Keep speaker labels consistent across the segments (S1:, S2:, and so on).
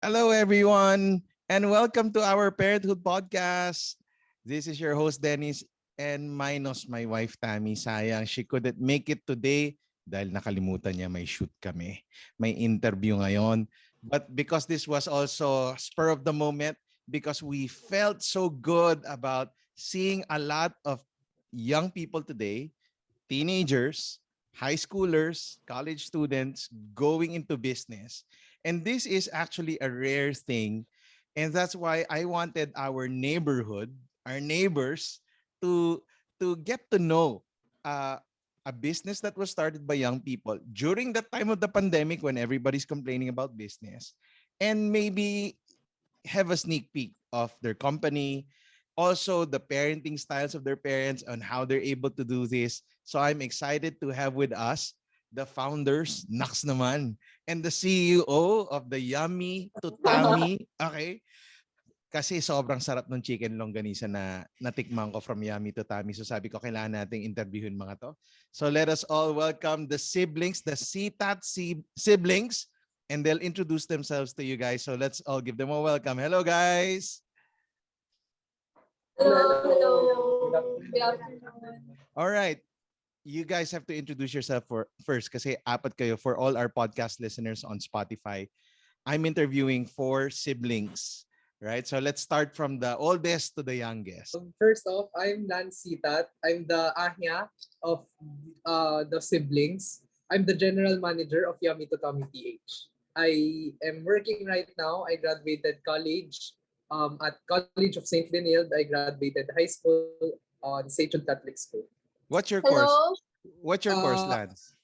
S1: Hello, everyone, and welcome to our Parenthood Podcast. This is your host, Dennis, and minus my wife, Tammy. Sayang, she couldn't make it today dahil nakalimutan niya may shoot kami. May interview ngayon. But because this was also spur of the moment, because we felt so good about seeing a lot of young people today, teenagers, high schoolers, college students going into business. And this is actually a rare thing. And that's why I wanted our neighborhood, our neighbors, to, to get to know uh, a business that was started by young people during the time of the pandemic when everybody's complaining about business. And maybe have a sneak peek of their company, also the parenting styles of their parents and how they're able to do this. So I'm excited to have with us the founders, Naks naman, and the CEO of the Yummy Tutami. Okay? Kasi sobrang sarap ng chicken longganisa na natikman ko from Yummy Tutami. So sabi ko, kailangan nating interviewin mga to. So let us all welcome the siblings, the Sytat siblings, and they'll introduce themselves to you guys. So let's all give them a welcome. Hello, guys.
S2: Hello. Good afternoon.
S1: All right. You guys have to introduce yourself first kasi apat kayo for all our podcast listeners on Spotify. I'm interviewing 4 siblings, right? So let's start from the oldest to the youngest.
S3: First off, I'm Sytat. I'm the ahya of the siblings. I'm the general manager of Yummy to Tommy PH. I am working right now. I graduated college at College of St. Leonard. I graduated high school on St. Jude Catholic School.
S1: What's your course?
S2: Hello.
S1: What's your course, Lance?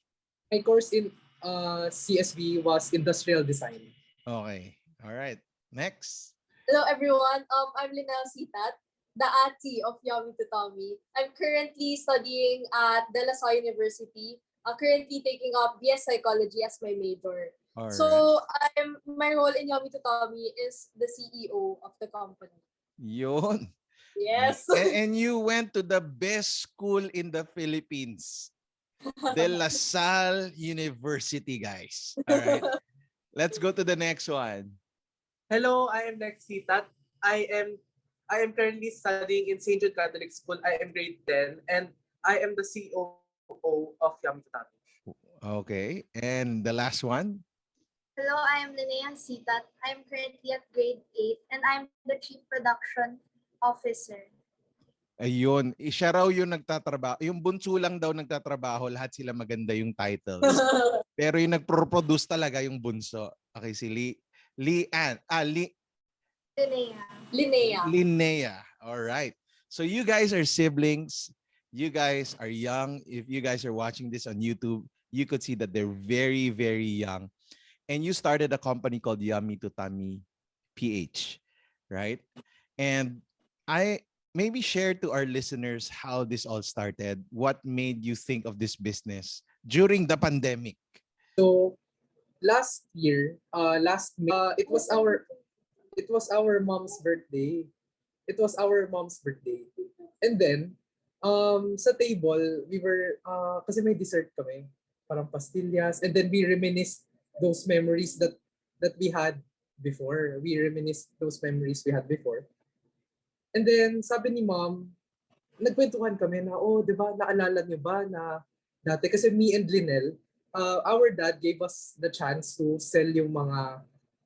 S3: My course in CSB was Industrial Design.
S1: Okay. All right. Next.
S2: Hello everyone. I'm Sytat, the ate of Yummy to Tommy. I'm currently studying at De La Salle University. Currently taking up BS Psychology as my major.
S1: All
S2: So
S1: right.
S2: my role in Yummy to Tommy is the CEO of the company.
S1: Yun.
S2: Yes.
S1: And you went to the best school in the Philippines. De La Salle University, guys. All right. Let's go to the next one.
S4: Hello, I am Sytat. I am currently studying in St. Jude Catholic School. I am grade 10 and I am the COO of Yummy Tutami.
S1: Okay. And the last one?
S5: Hello, I am Sytat. I am currently at grade 8 and I'm the Chief Production Officer.
S1: Ayun. Siya raw yung nagtatrabaho. Yung bunso lang daw nagtatrabaho. Lahat sila maganda yung titles. Pero yung nagpro-produce talaga yung bunso. Okay, si
S5: Linnea.
S1: Linnea. All right. So you guys are siblings. You guys are young. If you guys are watching this on YouTube, you could see that they're very, very young. And you started a company called Yummy to Tummy PH, right? And I maybe share to our listeners how this all started. What made you think of this business during the pandemic?
S3: So last year, last May, it was our mom's birthday. It was our mom's birthday. And then sa table, we were kasi may dessert kami, parang pastillas, and then we reminisced those memories that we had before. We reminisced those memories we had before. And then sabi ni mom, nagkwentuhan kami na, oh, di ba, naalala niyo ba na dati, kasi me and Linel, our dad gave us the chance to sell yung mga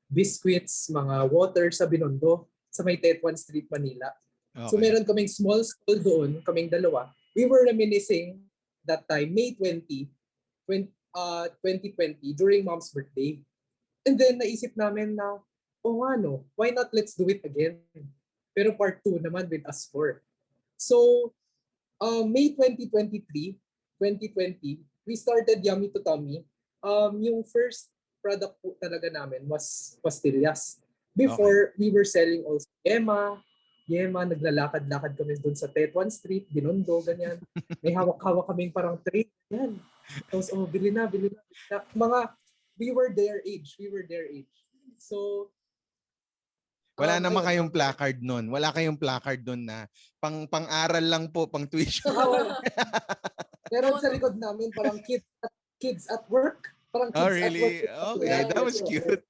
S3: biscuits, mga water sa Binondo, sa may Tetuan Street, Manila.
S1: Okay.
S3: So meron kaming small stall doon, kaming dalawa. We were reminiscing that time, May 2020, during mom's birthday. And then naisip namin na, oh nga no, why not let's do it again? Pero part 2 naman with us 4. So, May 2020, we started Yummy to Tommy. Yung first product po talaga namin was pastillas. Before, we were selling also Yema, naglalakad-lakad kami doon sa Tetuan Street, Binondo, ganyan. May hawak-hawak kaming parang tray, yan. Tapos, oh, bili na. We were their age. So,
S1: wala naman kayong placard nun. Wala kayong placard nun na pang-aral lang po, pang tuition.
S3: Meron sa likod namin parang kids at work. Parang kids
S1: Oh, really?
S3: at work.
S1: Okay, that was cute.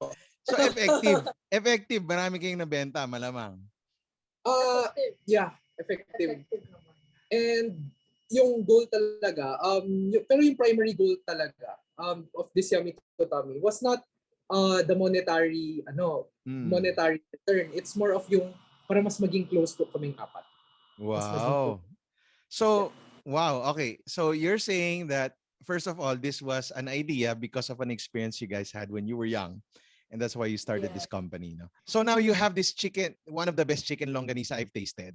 S1: So effective. Effective. Marami kayong nabenta, malamang.
S2: Effective.
S3: Yeah, effective.
S2: Effective naman.
S3: And yung goal talaga, pero yung primary goal talaga of this Yummy to Tummy was not the monetary monetary return. It's more of yung para mas maging close po kaming apat. Mas maging close.
S1: Wow. So, wow. Okay. So you're saying that, first of all, this was an idea because of an experience you guys had when you were young. And that's why you started this
S2: Yeah.
S1: company. No? So now you have this chicken, one of the best chicken longganisa I've tasted.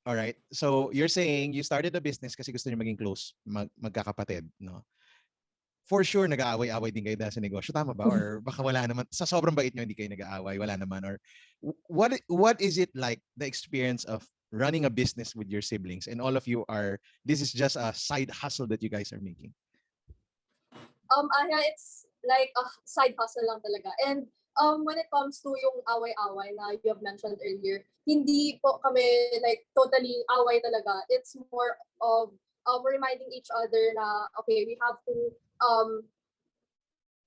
S1: All right. So you're saying you started a business kasi gusto niyo maging close, magkakapatid, no? For sure, nag-aaway-away din kayo dahil sa negosyo. Tama ba? Or baka wala naman, sa sobrang bait niyo, hindi kayo nag-aaway, wala naman. Or what is it like, the experience of running a business with your siblings and all of you are, this is just a side hustle that you guys are making?
S2: Yeah, it's like a side hustle lang talaga. And when it comes to yung away-away na you have mentioned earlier, hindi po kami like totally away talaga. It's more of reminding each other na, okay, we have to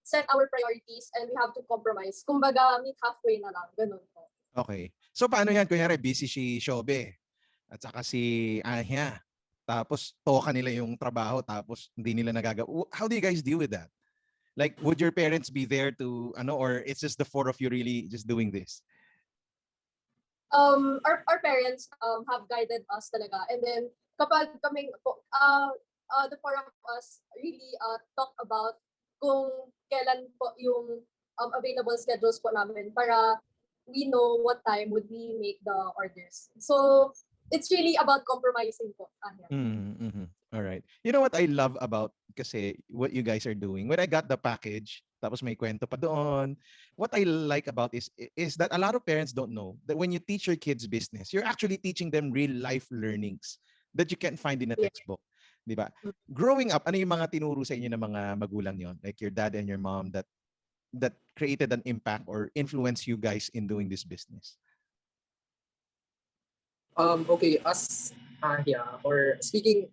S2: set our priorities and we have to compromise. Kumbaga, meet halfway na lang. Ganun po.
S1: Okay. So paano yan? Kunyari, busy si Shobe at saka si Ahya. Tapos toka nila yung trabaho tapos hindi nila nagagawa. How do you guys deal with that? Like, would your parents be there to, or it's just the four of you really just doing this?
S2: Our parents have guided us talaga. And then kapag kaming the four of us really talk about kung kailan po yung available schedules po namin para we know what time would we make the orders. So it's really about compromising po.
S1: All right. You know what I love about kasi what you guys are doing? When I got the package, tapos may kwento pa doon. What I like about is that a lot of parents don't know that when you teach your kids business, you're actually teaching them real life learnings that you can't find in a
S2: Yeah.
S1: textbook. Di ba? Growing up, ano yung mga tinuro sa inyo ng mga magulang yon? Like your dad and your mom that created an impact or influenced you guys in doing this business?
S3: Okay, us or speaking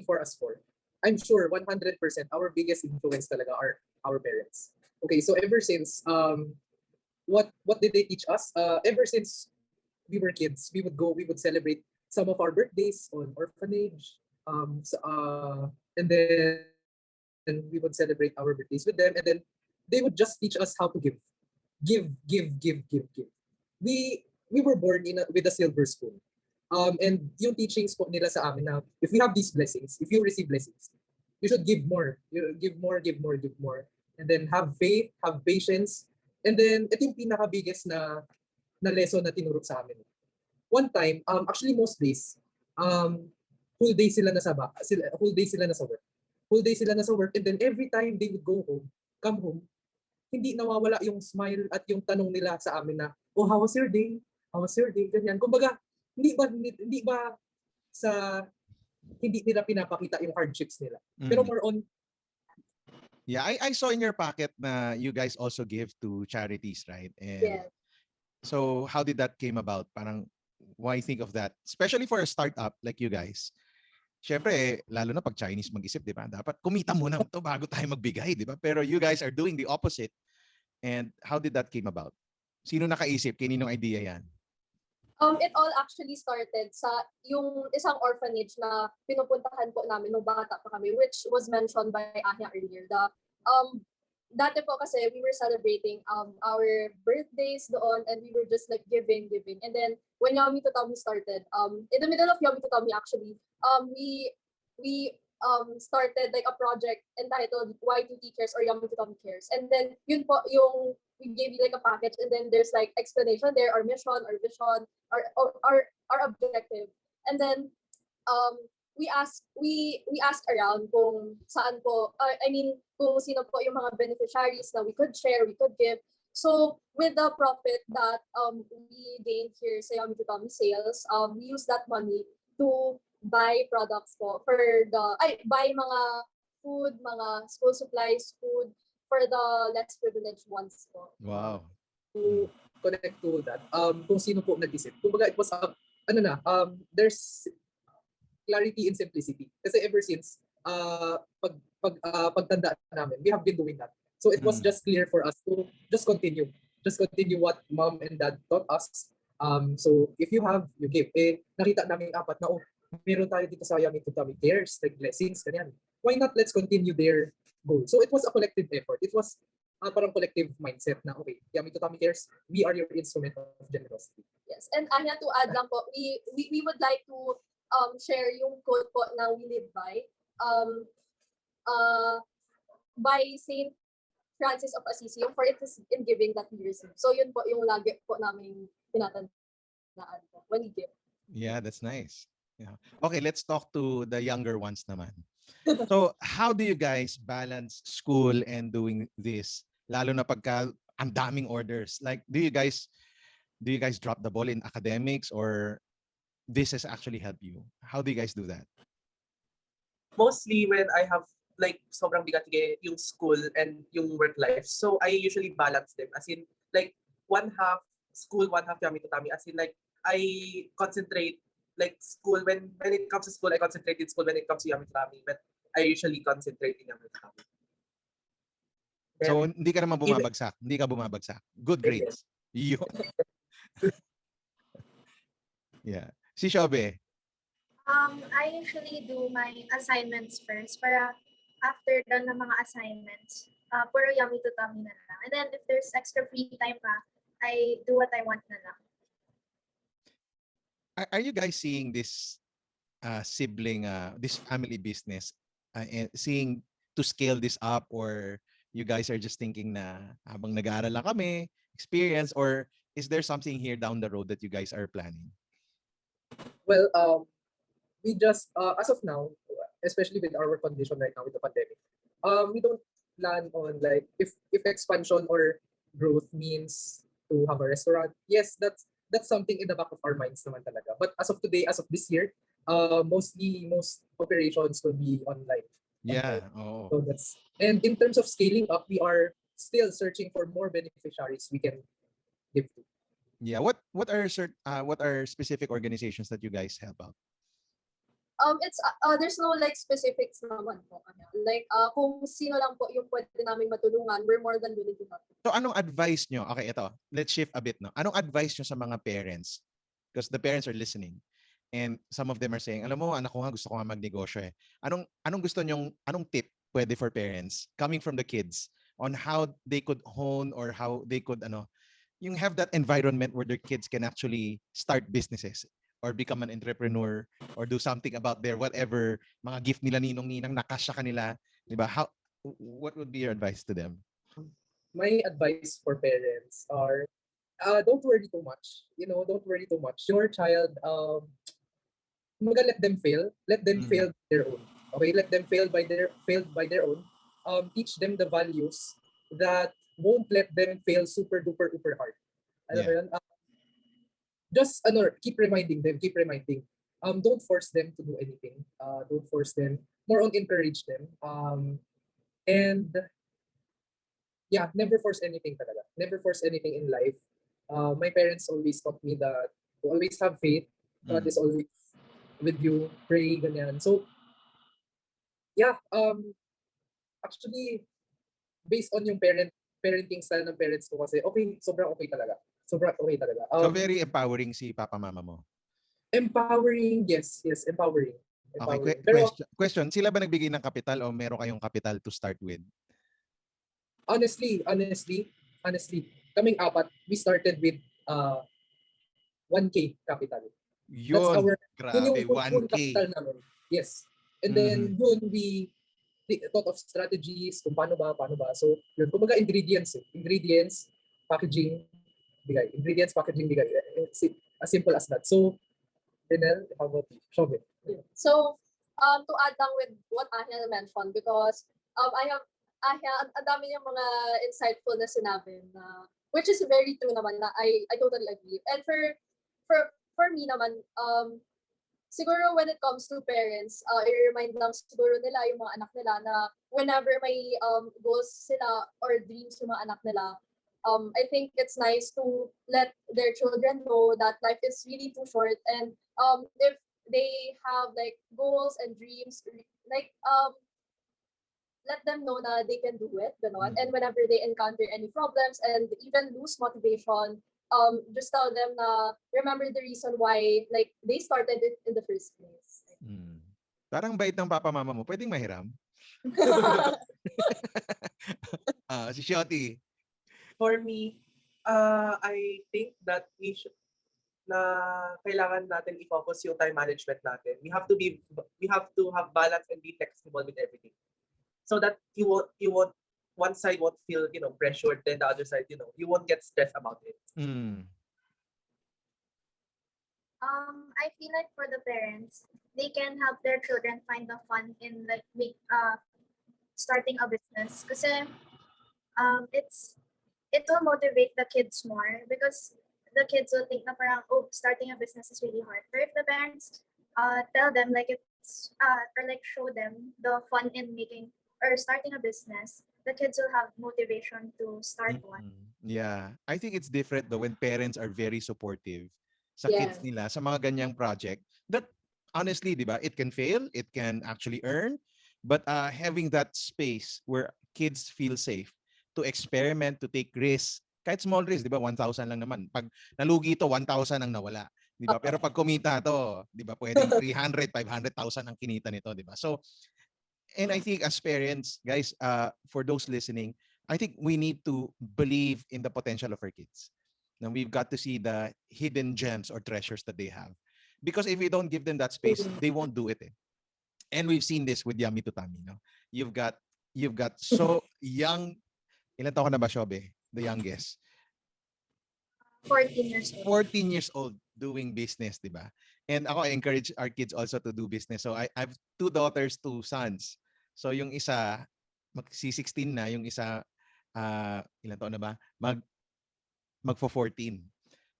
S3: for us four, I'm sure 100% our biggest influence talaga are our parents. Okay, so ever since what did they teach us? Ever since we were kids, we would celebrate some of our birthdays on orphanage, and then we would celebrate our birthdays with them, and then they would just teach us how to give. We were born with a silver spoon. And yung teachings po nila sa amin na if we have these blessings, if you receive blessings, you should give more. You give more. And then have faith, have patience. And then ito yung pinaka-biggest na lesson na tinuro sa amin. One time, actually most days, whole day sila nasa work. Whole day sila nasa work, and then every time they would come home, hindi nawawala yung smile at yung tanong nila sa amin na, oh, how was your day? How was your day? Ganyan. Kumbaga, hindi ba hindi nila pinapakita yung hardships nila. Pero more on,
S1: yeah, I saw in your packet na you guys also give to charities, right? And
S2: Yeah.
S1: so how did that came about? Parang why think of that? Especially for a startup like you guys. Syempre, lalo na pag Chinese mag-isip, di ba? Dapat kumita muna ito bago tayo magbigay, di ba? Pero you guys are doing the opposite. And how did that came about? Sino nakaisip? Kaninong idea yan?
S2: It all actually started sa yung isang orphanage na pinupuntahan po namin nung bata pa kami, which was mentioned by Ahya earlier. Dati po kasi we were celebrating our birthdays doon, and we were just like giving. And then when Yummy to Tummy started, in the middle of Yummy to Tummy actually, we started like a project entitled Y2T Cares or Yummy to Tummy Cares. And then yun po yung we gave you like a package, and then there's like explanation there, our mission, our vision, our objective. And then we asked around kung saan po, kung sino po yung mga beneficiaries na we could share, we could give. So with the profit that we gained here sa Yummy to Tummy sales, we use that money to buy products po buy mga food, mga school supplies, food for the less privileged ones po.
S1: Wow.
S3: To connect to that, kung sino po nag-isip. Kumbaga, it was there's clarity and simplicity. Kasi ever since pagtanda namin, we have been doing that. So it was just clear for us to just continue. just continue what mom and dad taught us. So if you have, you give. Nakita namin apat na, meron tayo dito sa Yummy to Tummy Cares, like blessings, ganyan. Why not let's continue their goal? So it was a collective effort. It was parang collective mindset na, okay, Yummy to Tummy Cares, we are your instrument of generosity.
S2: Yes, and Anya, to add lang po, we would like to share yung quote po na we live um, by Saint Francis of Assisi, yung for it is in giving that we receive. So yun po yung lagi po namin tinatandaan po when we give.
S1: Yeah, that's nice. Yeah. Okay, let's talk to the younger ones naman. So, how do you guys balance school and doing this? Lalo na pagka ang daming orders. Like, do you guys drop the ball in academics, or this has actually helped you? How do you guys do that?
S4: Mostly when I have like sobrang bigat yung school and yung work life. So I usually balance them. As in like one half school, one half Yummy to Tummy. As in like I concentrate like school when it comes to school, I concentrate in school. When it comes to Yummy to Tummy, but I usually concentrate in Yummy to Tummy.
S1: So, hindi ka naman bumabagsak. Hindi ka bumabagsak. Good grades. Yun. Yeah. Si Shobe.
S5: I usually do my assignments first para after done ng mga assignments, puro Yummy to Tummy na lang. And then if there's extra free time pa, I do what I want na lang.
S1: Are you guys seeing this sibling, this family business, and seeing to scale this up, or you guys are just thinking na habang nag-aaral lang kami, experience, or is there something here down the road that you guys are planning?
S3: Well, we just, as of now, especially with our condition right now with the pandemic, we don't plan on like, if expansion or growth means to have a restaurant, yes, that's something in the back of our minds naman talaga. But as of today, as of this year, most operations will be online.
S1: Yeah. Oh.
S3: So and in terms of scaling up, we are still searching for more beneficiaries we can give to.
S1: Yeah. What are specific organizations that you guys help out?
S2: It's there's no like specifics naman po. Like kung sino lang po yung pwede namin matulungan, we're more than willing to help.
S1: So, anong advice nyo? Okay, ito. Let's shift a bit, no? Anong advice nyo sa mga parents? Because the parents are listening. And some of them are saying, alam mo, anak ko nga, gusto ko nga magnegosyo eh. Anong tip pwede for parents coming from the kids on how they could hone, or how they could, yung have that environment where their kids can actually start businesses or become an entrepreneur or do something about their whatever, mga gift nila ninong-ninang nakasya kanila, di ba? What would be your advice to them?
S3: My advice for parents are, don't worry too much. Don't worry too much. Your child, let them fail. Let them fail by their own. Okay, let them fail by their own. Teach them the values that won't let them fail super duper hard. Alam mo yun? Just keep reminding them. Don't force them to do anything. Don't force them. More on encourage them. And yeah, never force anything talaga. Never force anything in life. My parents always taught me that to always have faith. God is always with you. Pray, ganyan. So, yeah, actually, based on yung parenting style ng parents ko kasi, sobrang okay talaga. Sobrang okay talaga.
S1: So, very empowering si papa mama mo?
S3: Empowering, yes, empowering.
S1: Okay, question, sila ba nagbigay ng kapital o meron kayong kapital to start with?
S3: Honestly, kaming apat, we started with 1K capital.
S1: Yun,
S3: that's our
S1: grabe,
S3: full
S1: 1K.
S3: capital namin. Yes. And then yun, we thought of strategies kung paano ba. So, yun, kumbaga ingredients, packaging, bigay. Ingredients, packaging, bigay. As simple as that. So, Renel, how about you? Shobe.
S2: So, to add lang with what Anya mentioned, because ang dami niyang mga insightful na sinabi na, which is very true naman, na I totally agree. And for me naman, siguro when it comes to parents, i-remind lang siguro nila yung mga anak nila na whenever may goals sila or dreams yung mga anak nila, I think it's nice to let their children know that life is really too short, and if they have like goals and dreams, like let them know na they can do it, ganon.
S1: Mm.
S2: And whenever they encounter any problems and even lose motivation, just tell them na remember the reason why like they started it in the first place.
S1: Mm. Parang bait ng papa mama mo. Pwedeng mahiram. Si Shotty.
S4: For me, I think that we should na kailangan natin i-focus yung time management natin. We have to have balance and be flexible with everything. So that you won't one side won't feel, pressured, then the other side, you won't get stressed about it.
S1: Mm.
S5: I feel like for the parents, they can help their children find the fun in like starting a business. Kasi it will motivate the kids more because the kids will think na parang, oh, starting a business is really hard. But if the parents tell them like it's or like show them the fun in making or starting a business, the kids will have motivation to start one.
S1: Yeah. I think it's different though when parents are very supportive sa
S2: Yeah.
S1: kids nila sa mga ganyang project that honestly, di ba, it can fail, it can actually earn, but having that space where kids feel safe to experiment, to take risks, kahit small risk, di ba, 1,000 lang naman. Pag nalugi to, 1,000 ang nawala. Di ba? Pero pag kumita to, di ba, pwedeng 300, 500,000 ang kinita nito, di ba? So, and I think as parents, guys, for those listening, I think we need to believe in the potential of our kids. Now we've got to see the hidden gems or treasures that they have. Because if we don't give them that space, they won't do it. And we've seen this with Yummy to Tummy, no? You've got so young. Ilan taon ka na ba, Shobe? The youngest.
S5: 14 years old.
S1: 14 years old doing business, di ba? And ako, I encourage our kids also to do business. So I have 2 daughters, 2 sons. So yung isa, si-16 na, yung isa, ilan taon na ba? Magfo-14.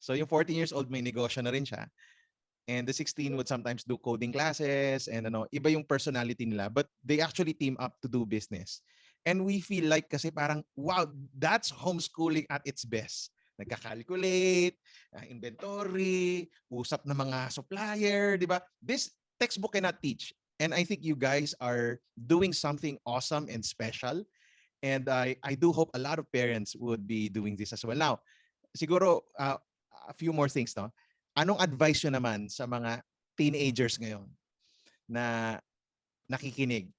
S1: So yung 14 years old, may negosyo na rin siya. And the 16 would sometimes do coding classes and iba yung personality nila. But they actually team up to do business. And we feel like kasi parang, wow, that's homeschooling at its best. Nagka-calculate, inventory, usap ng mga supplier, di ba? This textbook cannot teach. And I think you guys are doing something awesome and special. And I do hope a lot of parents would be doing this as well. Now, siguro, a few more things, no? Anong advice nyo naman sa mga teenagers ngayon na nakikinig?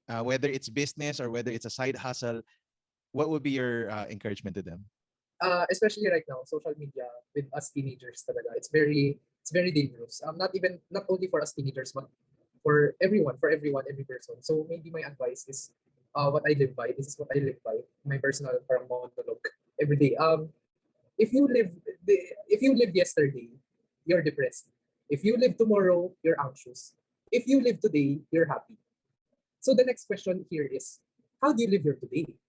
S1: Whether it's business or whether it's a side hustle, what would be your encouragement to them?
S3: Especially right now, social media with us teenagers talaga, it's very dangerous. Not only for us teenagers, but for everyone, every person. So maybe my advice is what I live by. This is what I live by. My personal parang monologue every day. If you live yesterday, you're depressed. If you live tomorrow, you're anxious. If you live today, you're happy. So the next question here is, how do you live your today?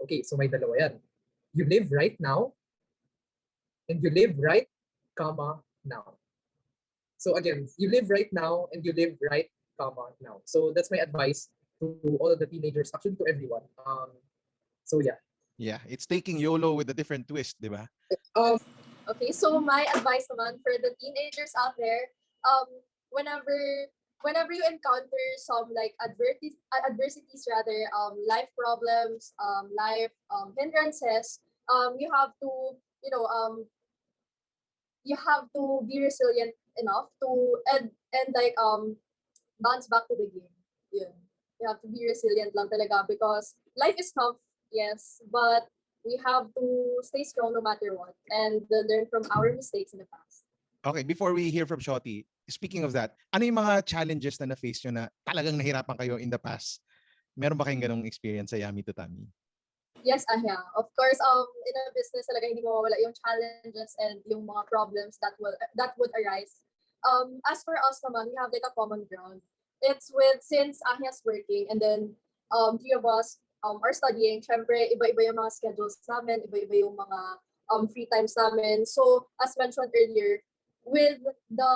S3: Okay, so may dalawa yan. You live right now, and you live right, now. So again, you live right now, and you live right, now. So that's my advice to all of the teenagers, actually to everyone. So yeah.
S1: Yeah, it's taking YOLO with a different twist, di ba?
S2: Okay, so my advice naman for the teenagers out there, whenever you encounter some like adversities rather, life problems, life hindrances, you have to, you have to be resilient enough to and like bounce back to the game. Yun. You have to be resilient lang talaga because life is tough, yes, but we have to stay strong no matter what and learn from our mistakes in the past.
S1: Okay, before we hear from Shotty, speaking of that, ano yung mga challenges na na-face nyo na talagang nahirapan kayo in the past? Meron ba kayong ganong experience sa Yummy to Tummy?
S2: Yes, yeah. Of course, in a business talaga hindi mawawala yung challenges and yung mga problems that would arise. As for us naman, we have like a common ground. It's since Ahia's working and then 3 of us are studying. Syempre, iba-iba yung mga schedules namin, iba-iba yung mga free times namin. So, as mentioned earlier, with the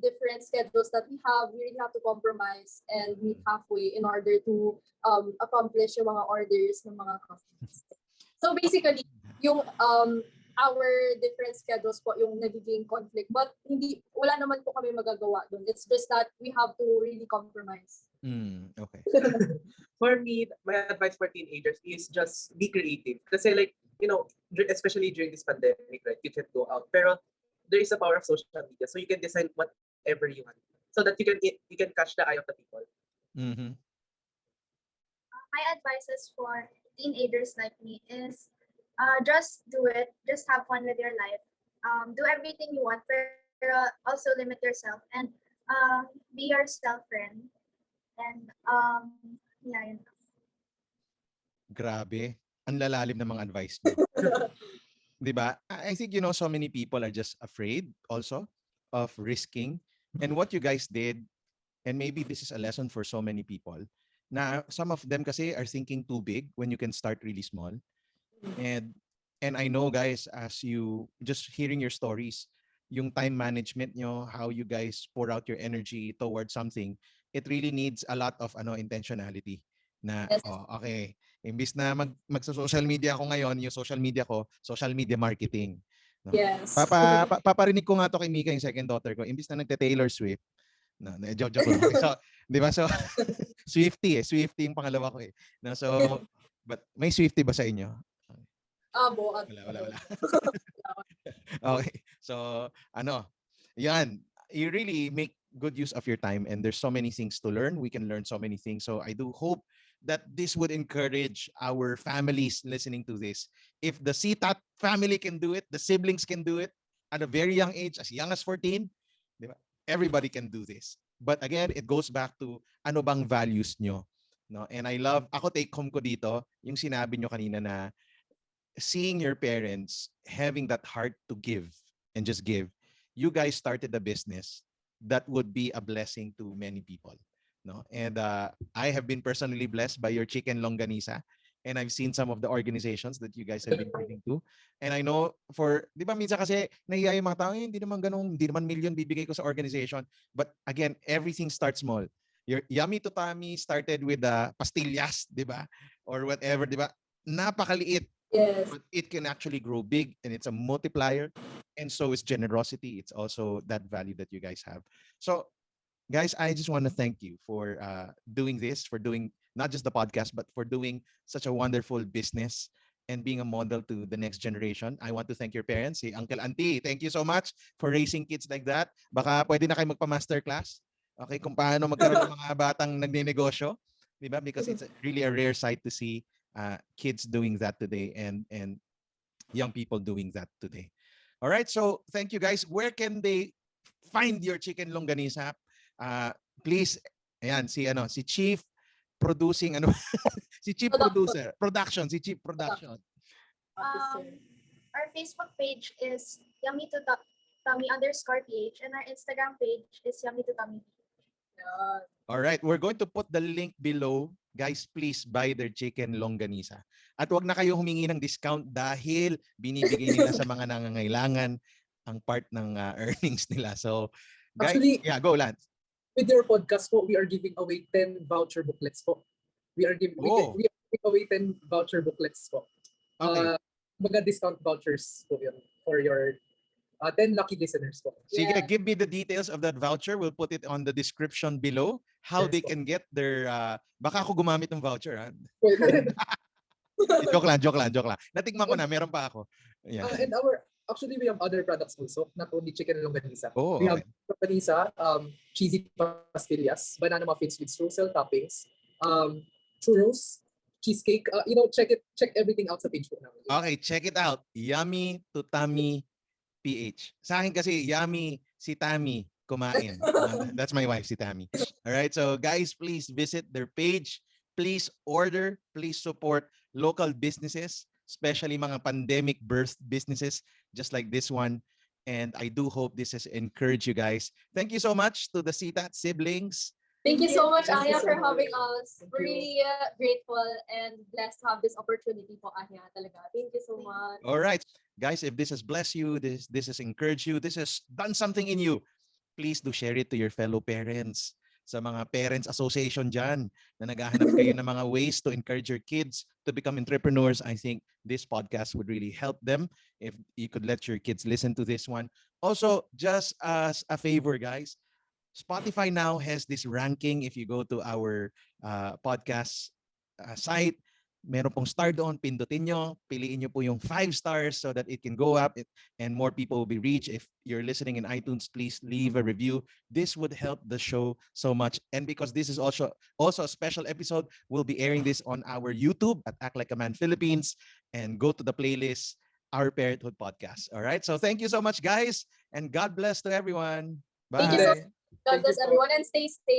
S2: different schedules that we really have to compromise and meet halfway in order to accomplish yung mga orders ng mga customers. So basically, yung our different schedules po yung nagiging conflict. But wala naman po kami magagawa doon. It's just that we have to really compromise.
S1: Okay.
S4: For me, my advice for teenagers is just be creative. Kasi like, especially during this pandemic, right, you can't go out. Pero there is a power of social media. So you can design whatever you want. So that you can catch the eye of the people.
S1: Mm-hmm.
S5: My advice is for teenagers like me is just do it. Just have fun with your life. Do everything you want, pero also limit yourself and be yourself, friend. And yeah, yun.
S1: Grabe. Ang lalalim ng mga advice niyo. 'Di ba? I think so many people are just afraid also of risking. And what you guys did, and maybe this is a lesson for so many people, na some of them kasi are thinking too big when you can start really small. And I know guys, as you just hearing your stories, yung time management nyo, how you guys pour out your energy towards something, it really needs a lot of intentionality. Na
S2: Yes.
S1: okay, imbis na magsa-social media ako ngayon, yung social media ko, social media marketing. No?
S2: Yes.
S1: Paparinig ko nga to kay Mika, yung second daughter ko, imbis na nagte-Taylor Swift. No, joke lang. So, 'di ba? So Swiftie yung pangalawa ko eh. No, so but may Swiftie ba sa inyo? Wala. Okay. So, yan. You really make good use of your time and there's so many things to learn. We can learn so many things. So, I do hope that this would encourage our families listening to this. If the Sytat family can do it, the siblings can do it at a very young age, as young as 14, di ba? Everybody can do this. But again, it goes back to ano bang values nyo. No? And I love, ako take home ko dito, yung sinabi nyo kanina na seeing your parents having that heart to give and just give. You guys started a business that would be a blessing to many people. No? And I have been personally blessed by your chicken longanisa. And I've seen some of the organizations that you guys have been giving to. And I know di ba minsan kasi nahiya yung mga tao, hindi naman ganun, hindi naman million bibigay ko sa organization. But again, everything starts small. Your Yummy to Tummy started with pastillas, di ba? Or whatever, di ba? Napakaliit.
S2: Yes.
S1: But it can actually grow big and it's a multiplier. And so is generosity. It's also that value that you guys have. So guys, I just want to thank you for doing this, for doing not just the podcast, but for doing such a wonderful business and being a model to the next generation. I want to thank your parents, si Uncle Auntie. Thank you so much for raising kids like that. Baka pwede na kayo magpa-masterclass. Okay, kung paano magkaroon ng mga batang nagnenegosyo. Diba? Because it's really a rare sight to see kids doing that today and young people doing that today. All right, so thank you guys. Where can they find your chicken longanisa? Please, ayan, si Chief Producing, si Chief si Chief Production.
S5: Our Facebook page is yummy2tummy_ph and our Instagram page is yummy2tummy.
S1: All right, we're going to put the link below. Guys, please buy their chicken longanisa. At wag na kayo humingi ng discount dahil binibigay nila sa mga nangangailangan ang part ng earnings nila. So, guys,
S3: actually,
S1: go Lance.
S3: With your podcast po, we are giving away 10 voucher booklets po. We are giving away 10 voucher booklets po.
S1: Okay.
S3: Mga discount vouchers po yun for your 10 lucky listeners po.
S1: Sige, give me the details of that voucher. We'll put it on the description below. How they can get their baka ako gumamit ng voucher. Joke lang. Natikman ko na, meron pa ako. Yeah.
S3: And actually, we have other products also, not only chicken longanisa.
S1: Oh,
S3: we have longanisa, cheesy pastillas, banana muffins with streusel toppings, churros, cheesecake. Check everything out sa page po namin.
S1: Okay, check it out. Yummy to Tummy PH. Sa akin kasi, Yummy si Tammy kumain. That's my wife, si Tammy. All right, so guys, please visit their page. Please order. Please support local businesses, especially mga pandemic birthed businesses just like this one. And I do hope this has encouraged you guys. Thank you so much to the Sytat siblings.
S2: Thank you so much,
S3: Thank you
S2: Aya,
S3: so
S2: for
S3: much.
S2: having us.
S3: Thank
S2: We're
S3: you.
S2: really grateful and blessed to have this opportunity po, Aya, talaga. Thank you so much.
S1: All right, guys, if this has blessed you, this has encouraged you, this has done something in you, please do share it to your fellow parents. sa mga parents association dyan na naghahanap kayo ng mga ways to encourage your kids to become entrepreneurs, I think this podcast would really help them if you could let your kids listen to this one. Also, just as a favor, guys, Spotify now has this ranking. If you go to our podcast site, meron pong star doon, pindutin nyo, piliin nyo po yung 5 stars so that it can go up and more people will be reached. If you're listening in iTunes, please leave a review. This would help the show so much. And because this is also a special episode, we'll be airing this on our YouTube at Act Like a Man Philippines, and go to the playlist, Our Parenthood Podcast. All right. So thank you so much, guys, and God bless to everyone.
S2: Thank you so
S1: Bye.
S2: much. God
S3: Thank you
S2: bless
S3: po.
S2: everyone and stay safe.